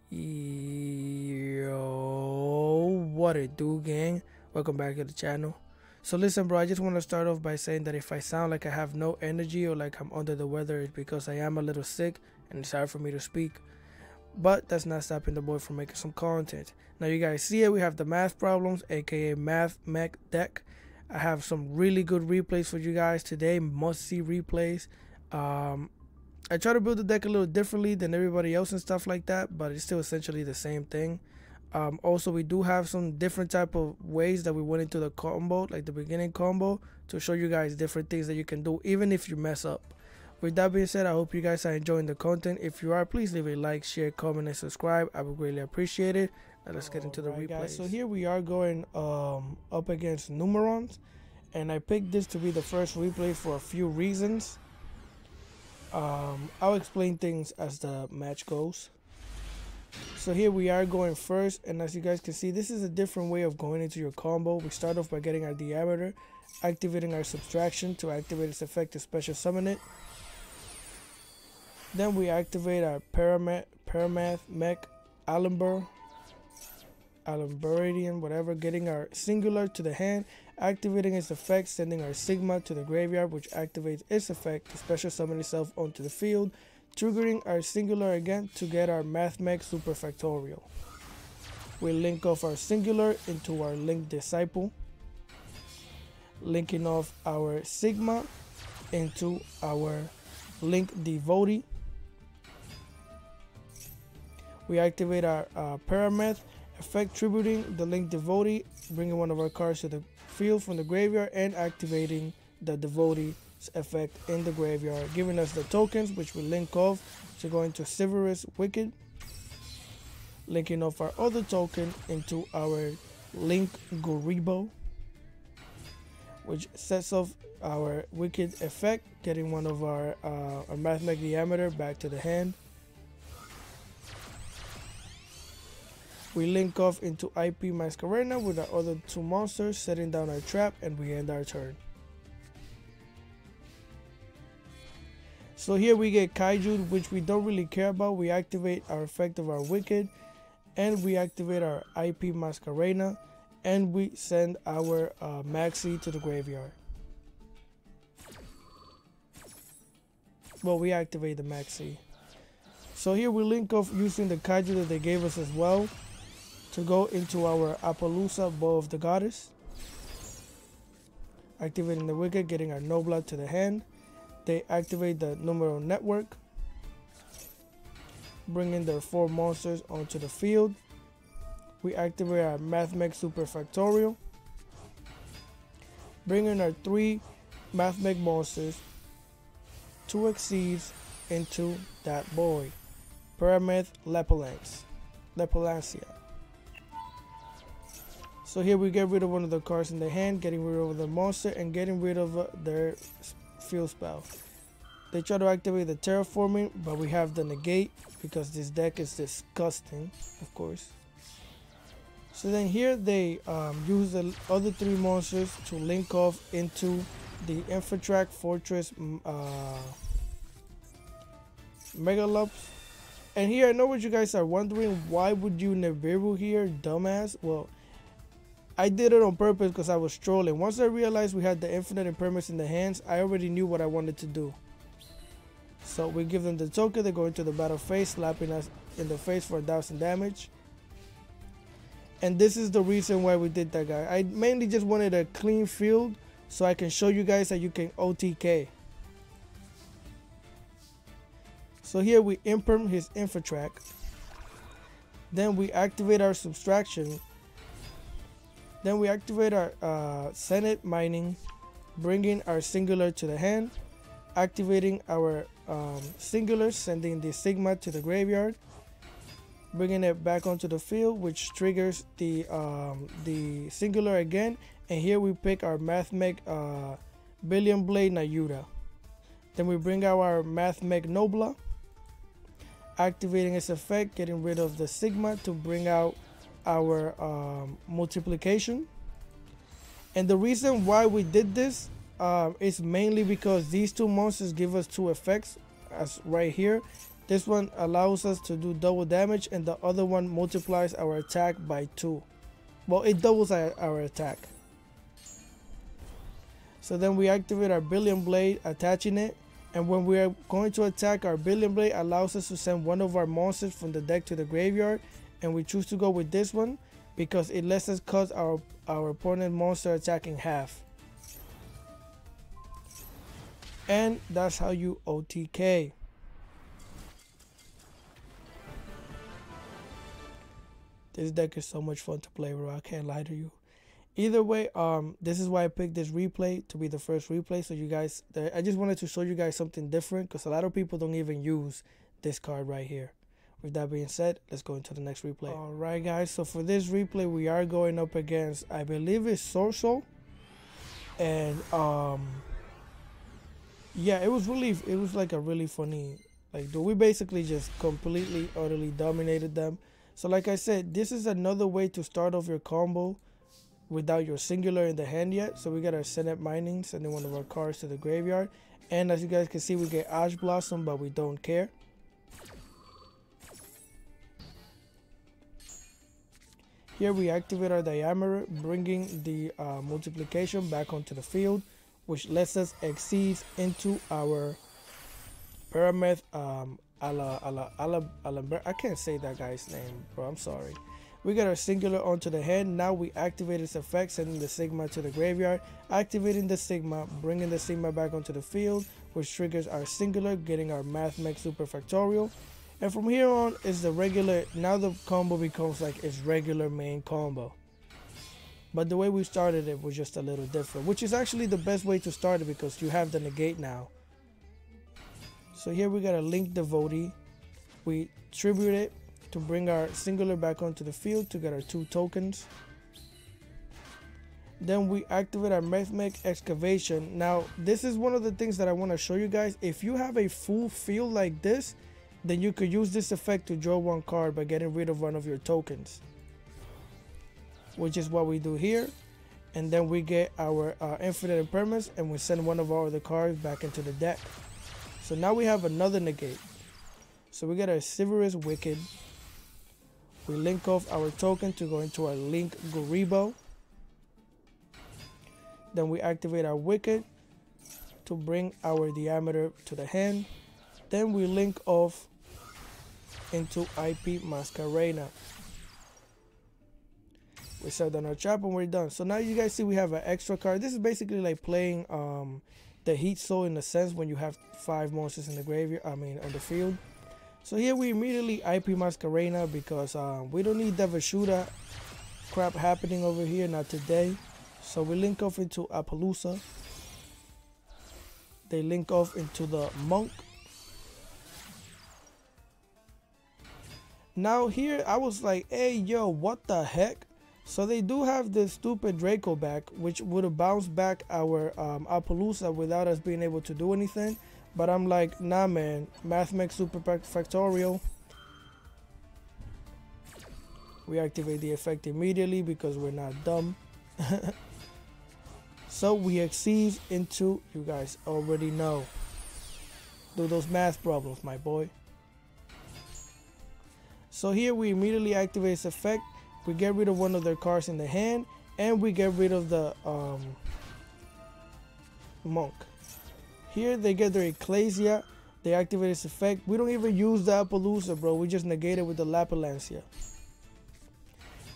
Yo, what it do, gang? Welcome back to the channel. So listen, bro, I just want to start off by saying that if I sound like I have no energy or like I'm under the weather, it's because I am a little sick and it's hard for me to speak. But that's not stopping the boy from making some content. Now you guys see it, we have the math problems, aka Mathmech deck. I have some really good replays for you guys today, must-see replays. I try to build the deck a little differently than everybody else and stuff like that, but it's still essentially the same thing. Also, we do have some different type of ways that we went into the combo, like the beginning combo, to show you guys different things that you can do even if you mess up. With that being said, I hope you guys are enjoying the content. If you are, please leave a like, share, comment, and subscribe. I would greatly appreciate it. Now let's get into the replay. Guys, so here we are going up against Numerons, and I picked this to be the first replay for a few reasons. I'll explain things as the match goes. So here we are going first, and as you guys can see, this is a different way of going into your combo. We start off by getting our diameter, activating our subtraction to activate its effect to special summon it. Then we activate our Mathmech Alumbradian, whatever, getting our singular to the hand, activating its effect, sending our Sigma to the graveyard, which activates its effect to special summon itself onto the field, triggering our singular again to get our Mathmech Super Factorial. We link off our singular into our Link Disciple, linking off our Sigma into our Link Devotee. We activate our Parameth effect, tributing the Link Devotee, bringing one of our cards to the field from the graveyard and activating the Devotee's effect in the graveyard, giving us the tokens which we link off to go into Severus Wicked, linking off our other token into our Link Goribo, which sets off our Wicked effect, getting one of our Mathmech Diameter back to the hand. We link off into IP Masquerena with our other two monsters, setting down our trap, and we end our turn. So here we get Kaiju, which we don't really care about. We activate our effect of our Wicked, and we activate our IP Masquerena, and we send our Maxi to the graveyard. Well, we activate the Maxi. So here we link off using the Kaiju that they gave us as well, to go into our Appaloosa, Bow of the Goddess, activating the Wicked, getting our Nobla to the hand. They activate the Numeron Network, bringing their 4 monsters onto the field. We activate our Mathmech Super Factorial, bringing our 3 Mathmech monsters, 2 Exceeds into that boy, Parameth Lepolancia. So here we get rid of one of the cards in the hand, getting rid of the monster and getting rid of their field spell. They try to activate the terraforming, but we have the negate because this deck is disgusting, of course. So then here they use the other 3 monsters to link off into the Infiltrack Fortress Megalops. And here I know what you guys are wondering, why would you Nibiru here, dumbass? Well, I did it on purpose because I was trolling. Once I realized we had the infinite impermanence in the hands, I already knew what I wanted to do. So we give them the token, they go into the battle phase, slapping us in the face for 1000 damage. And this is the reason why we did that, guy. I mainly just wanted a clean field so I can show you guys that you can OTK. So here we imperm his Infiltrack. Then we activate our subtraction. Then we activate our Senate Mining, bringing our singular to the hand, activating our singular, sending the Sigma to the graveyard, bringing it back onto the field, which triggers the singular again. And here we pick our Mathmech Billion Blade Nayuda. Then we bring out our Mathmech Nobla, activating its effect, getting rid of the Sigma to bring out our multiplication. And the reason why we did this is mainly because these 2 monsters give us 2 effects, as right here, This one allows us to do double damage, and the other one multiplies our attack by 2. Well, it doubles our attack. So then we activate our Billion Blade, attaching it, and when we are going to attack, our Billion Blade allows us to send one of our monsters from the deck to the graveyard, and we choose to go with this one because it lets us cut our opponent monster attack in half. And that's how you OTK. This deck is so much fun to play, bro. I can't lie to you. Either way, this is why I picked this replay to be the first replay. So you guys, I just wanted to show you guys something different because a lot of people don't even use this card right here. With that being said, let's go into the next replay. All right, guys. So for this replay, we are going up against, I believe it's Sorso. And yeah, it was like a really funny, like, we basically just completely, utterly dominated them. So like I said, this is another way to start off your combo without your singular in the hand yet. So we got our Senet Mining, sending one of our cards to the graveyard. And as you guys can see, we get Ash Blossom, but we don't care. Here we activate our Diameter, bringing the multiplication back onto the field, which lets us exceed into our Pyramid I can't say that guy's name, bro. I'm sorry. We got our singular onto the hand. Now we activate its effect, sending the Sigma to the graveyard, activating the Sigma, bringing the Sigma back onto the field, which triggers our singular, getting our Mathmech Super Factorial. And from here on is the regular. Now the combo becomes like its regular main combo. But the way we started it was just a little different, which is actually the best way to start it because you have the negate now. So here we got a Link Devotee. We tribute it to bring our singular back onto the field to get our 2 tokens. Then we activate our Mathmech Excavation. Now this is one of the things that I want to show you guys. If you have a full field like this, then you could use this effect to draw 1 card by getting rid of one of your tokens, which is what we do here. And then we get our Infinite Impermanence, and we send one of our other cards back into the deck. So now we have another negate. So we get our Severus Wicked. We link off our token to go into our Link Garibo. Then we activate our Wicked to bring our Diameter to the hand. Then we link off into IP Masquerena. We set down our trap and we're done. So now you guys see we have an extra card. This is basically like playing the Heat Soul in a sense when you have 5 monsters in the graveyard, on the field. So here we immediately IP Masquerena because we don't need Devashuta crap happening over here, not today. So we link off into Appaloosa. They link off into the Monk. Now here I was like, hey yo, what the heck? So they do have this stupid Draco back, which would have bounced back our Appaloosa without us being able to do anything. But I'm like, nah man, Mathmech Super Factorial. We activate the effect immediately because we're not dumb. So we exceed into, you guys already know, do those math problems, my boy. So here we immediately activate its effect. We get rid of one of their cards in the hand, and we get rid of the Monk. Here they get their Ecclesia. They activate its effect. We don't even use the Appaloosa, bro. We just negate it with the Lapilancia.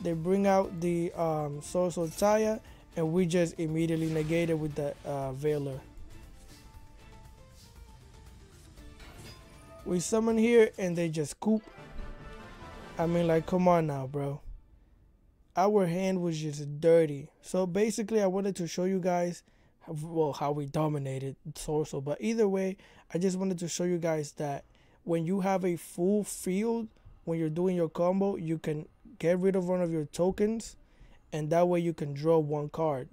They bring out the Sorso Taya, and we just immediately negate it with the Veiler. We summon here, and they just coop. I mean, like, come on now, bro. Our hand was just dirty. So basically, I wanted to show you guys, well, how we dominated Sorso. But either way, I just wanted to show you guys that when you have a full field, when you're doing your combo, you can get rid of one of your tokens, and that way you can draw 1 card.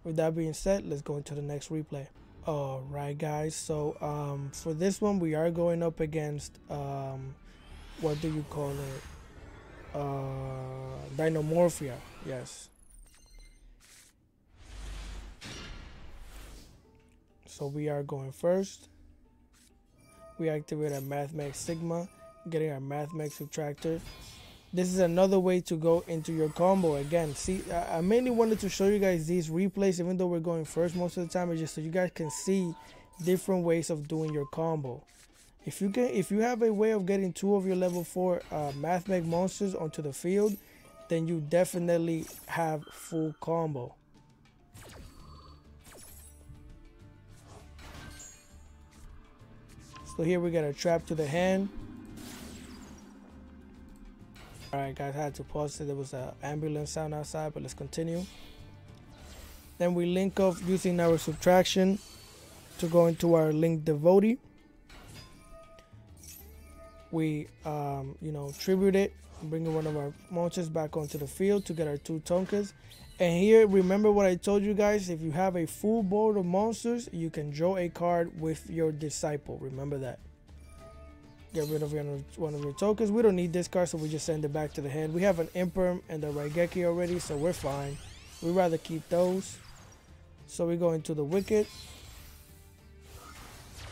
With that being said, let's go into the next replay. Alright guys, so for this one we are going up against what do you call it, DinoMorphia. Yes, so we are going first. We activate our Mathmech Sigma, getting our Mathmech Subtractor. This is another way to go into your combo. Again, see, I mainly wanted to show you guys these replays, even though we're going first most of the time. It's just so you guys can see different ways of doing your combo. If you have a way of getting 2 of your level 4 Mathmech monsters onto the field, then you definitely have full combo. So here we got a trap to the hand. Alright guys, I had to pause it. There was an ambulance sound outside, but let's continue. Then we link off using our subtraction to go into our link devotee. We tribute it, bringing one of our monsters back onto the field to get our 2 Tonkas. And here, remember what I told you guys, if you have a full board of monsters, you can draw a card with your disciple. Remember that. Get rid of one of your tokens. We don't need this card, so we just send it back to the hand. We have an Imperm and the Raigeki already, so we're fine. We'd rather keep those. So we go into the Wicked.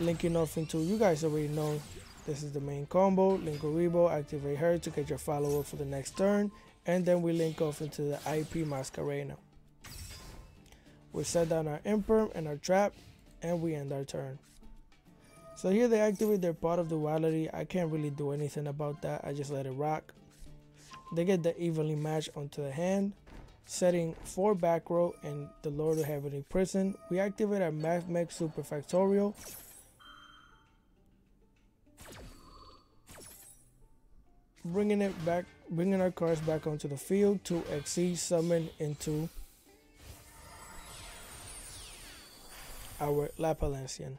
Linking off into, you guys already know, this is the main combo. Link Oribo, activate her to get your follow-up for the next turn. And then we link off into the IP Masquerena. We set down our Imperm and our Trap, and we end our turn. So here they activate their Pot of Duality. I can't really do anything about that. I just let it rock. They get the Evenly Match onto the hand, setting 4 back row and the Lord of Heavenly Prison. We activate our Mathmech Super Factorial. Bringing our cards back onto the field to exceed summon into our Lapalancian.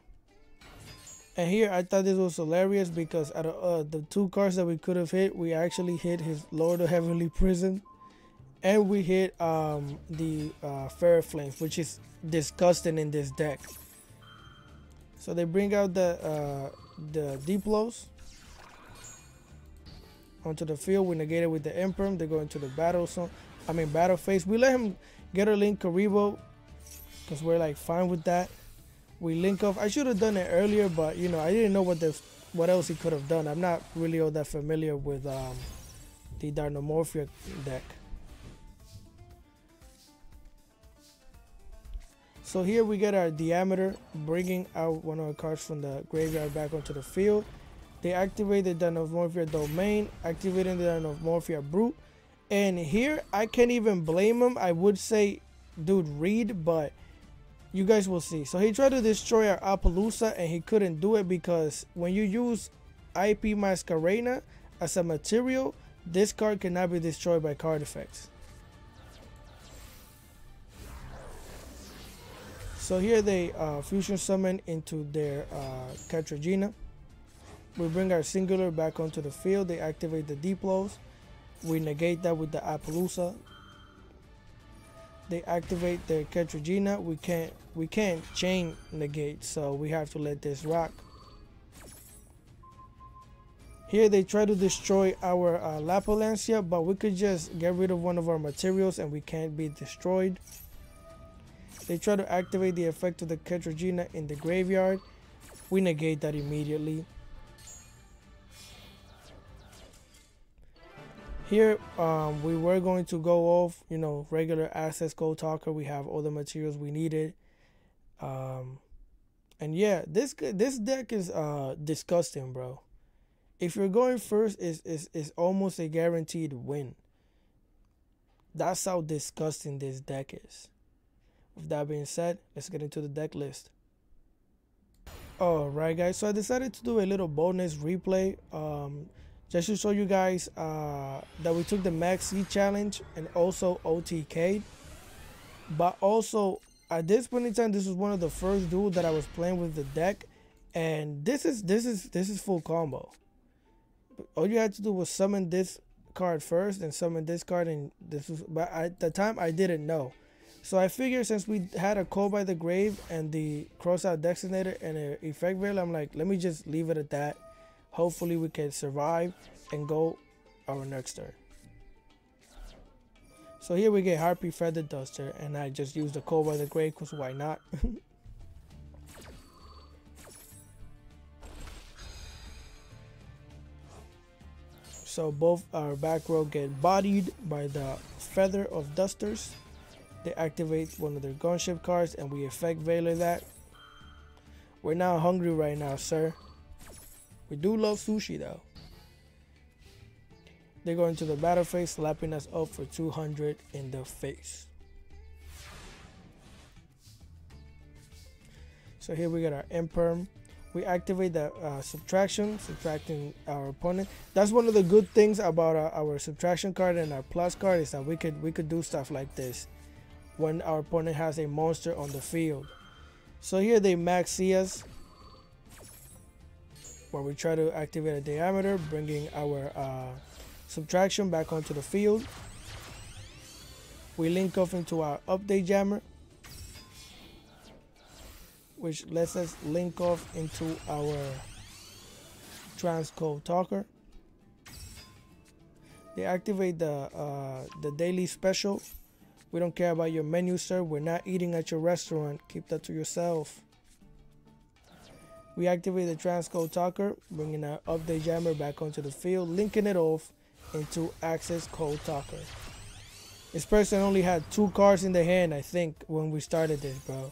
And here I thought this was hilarious because out of the 2 cards that we could have hit, we actually hit his Lord of Heavenly Prison, and we hit the Fair Flames, which is disgusting in this deck. So they bring out the Diplos onto the field. We negate it with the Imperm. They go into the battle phase. We let him get a Link Karibo because we're like fine with that. We link off. I should have done it earlier, but you know, I didn't know what else he could have done. I'm not really all that familiar with the DinoMorphia deck. So here we get our Diameter, bringing out one of our cards from the graveyard back onto the field. They activate the DinoMorphia Domain, activating the DinoMorphia Brute. And here, I can't even blame him. I would say, dude, read, but you guys will see. So he tried to destroy our Appaloosa, and he couldn't do it because when you use IP Masquerena as a material, this card cannot be destroyed by card effects. So here they fusion summon into their Katragina. We bring our Singular back onto the field. They activate the Diplos. We negate that with the Appaloosa. They activate their Katragina. We can't chain negate, so we have to let this rock. Here they try to destroy our Lapalancia, but we could just get rid of one of our materials and we can't be destroyed. They try to activate the effect of the Katragina in the graveyard. We negate that immediately. Here we were going to go off, you know, regular Access Code Talker. We have all the materials we needed. And yeah, this deck is disgusting, bro. If you're going first, it's almost a guaranteed win. That's how disgusting this deck is. With that being said, let's get into the deck list. Alright guys, so I decided to do a little bonus replay just to show you guys that we took the Maxx challenge and also OTK. But also at this point in time, this was one of the first duels that I was playing with the deck, and this is full combo. All you had to do was summon this card first and summon this card, and this was, but at the time I didn't know. So I figured since we had a Call by the Grave and the Crossout Destinator and an Effect Veil, I'm like, let me just leave it at that. Hopefully we can survive and go our next turn. So here we get Harpy Feather Duster, and I just used the Call by the Grave because why not? So both our back row get bodied by the Feather of Dusters. They activate one of their gunship cards and we effect Veiler that. We're not hungry right now, sir. We do love sushi though. They go into the battle phase, slapping us up for 200 in the face. So here we got our Imperm. We activate the subtraction, subtracting our opponent. That's one of the good things about our subtraction card and our plus card, is that we could do stuff like this when our opponent has a monster on the field. So here they max see us, where we try to activate a diameter, bringing our subtraction back onto the field. We link off into our update jammer, which lets us link off into our transcode talker. They activate the daily special. We don't care about your menu, sir. We're not eating at your restaurant. Keep that to yourself. We activate the transcode talker, bringing our update jammer back onto the field, linking it off into access code talker. This person only had 2 cards in the hand, I think, when we started this, bro.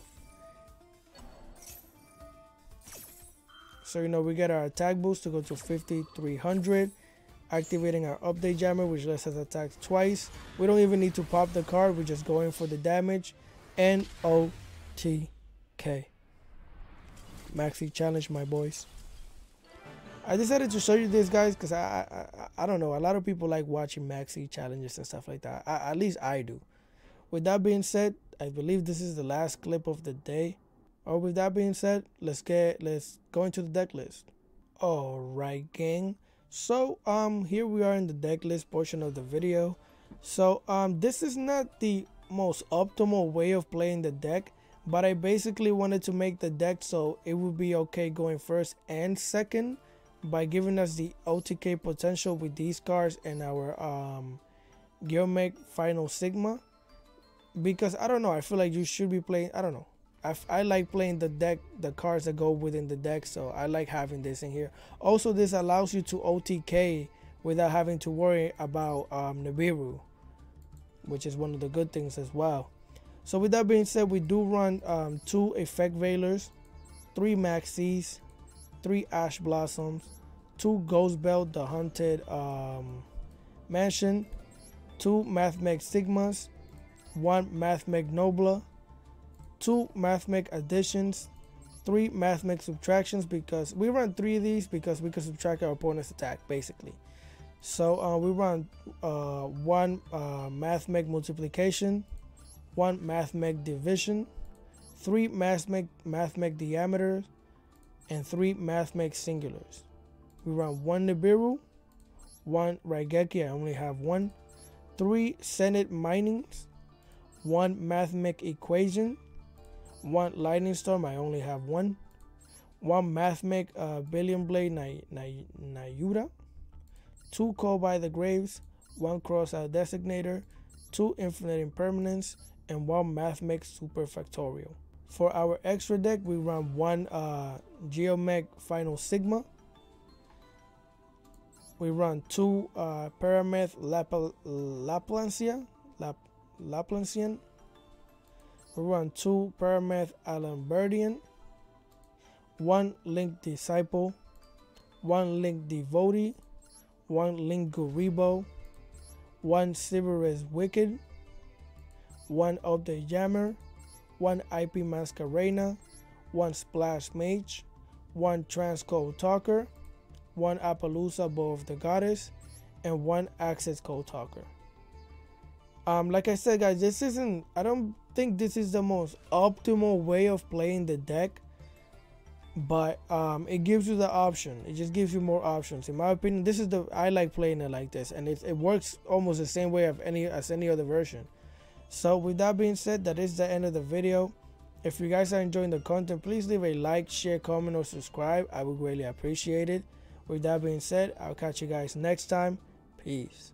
So, you know, we get our attack boost to go to 5,300. Activating our update jammer, which lets us attack twice. We don't even need to pop the card. We're just going for the damage. And OTK. Maxi challenge, my boys. I decided to show you this, guys, because I don't know. A lot of people like watching Maxi challenges and stuff like that. At least I do. With that being said, I believe this is the last clip of the day. Or with that being said, let's go into the deck list. Alright, gang. So here we are in the deck list portion of the video. So this is not the most optimal way of playing the deck, but I basically wanted to make the deck so it would be okay going first and second by giving us the OTK potential with these cards and our Geomech Final Sigma. Because I don't know, I feel like you should be playing, I don't know, I like playing the deck, the cards that go within the deck, so I like having this in here. Also, this allows you to OTK without having to worry about Nibiru, which is one of the good things as well. So with that being said, we do run 2 Effect Veilers, 3 Maxx's, 3 Ash Blossoms, 2 Ghost Belt, the Haunted Mansion, 2 Mathmech Sigmas, 1 Mathmech Nobla, 2 Mathmech additions, 3 Mathmech subtractions, because we run 3 of these because we can subtract our opponent's attack basically. So we run 1 Mathmech multiplication, 1 Mathmech division, 3 Mathmech diameters, and 3 Mathmech singulars. We run 1 Nibiru, 1 Raigeki, I only have 1, 3 Senate minings, 1 Mathmech equation, 1 Lightning Storm, I only have 1 Mathmech Billion Blade Nayura, 2 Call by the Graves, 1 Crossout Designator, 2 Infinite Impermanence, and 1 Mathmech Super Factorial. For our extra deck, we run 1 Geomech Final Sigma. We run 2 Parameth Laplancian. We run 2 Parameth Alamberdian, 1 Link Disciple, 1 Link Devotee, 1 Link Guribo, 1 Sybaris Wicked, 1 Update Jammer, 1 IP Masquerena, 1 Splash Mage, 1 Transcode Talker, 1 Appaloosa Bow of the Goddess, and 1 Access Code Talker. Like I said, guys, this isn't, I don't think this is the most optimal way of playing the deck, but it gives you the option. It just gives you more options. In my opinion, this is I like playing it like this, and it works almost the same way as any other version. So with that being said, that is the end of the video. If you guys are enjoying the content, please leave a like, share, comment, or subscribe. I would greatly appreciate it. With that being said, I'll catch you guys next time. Peace.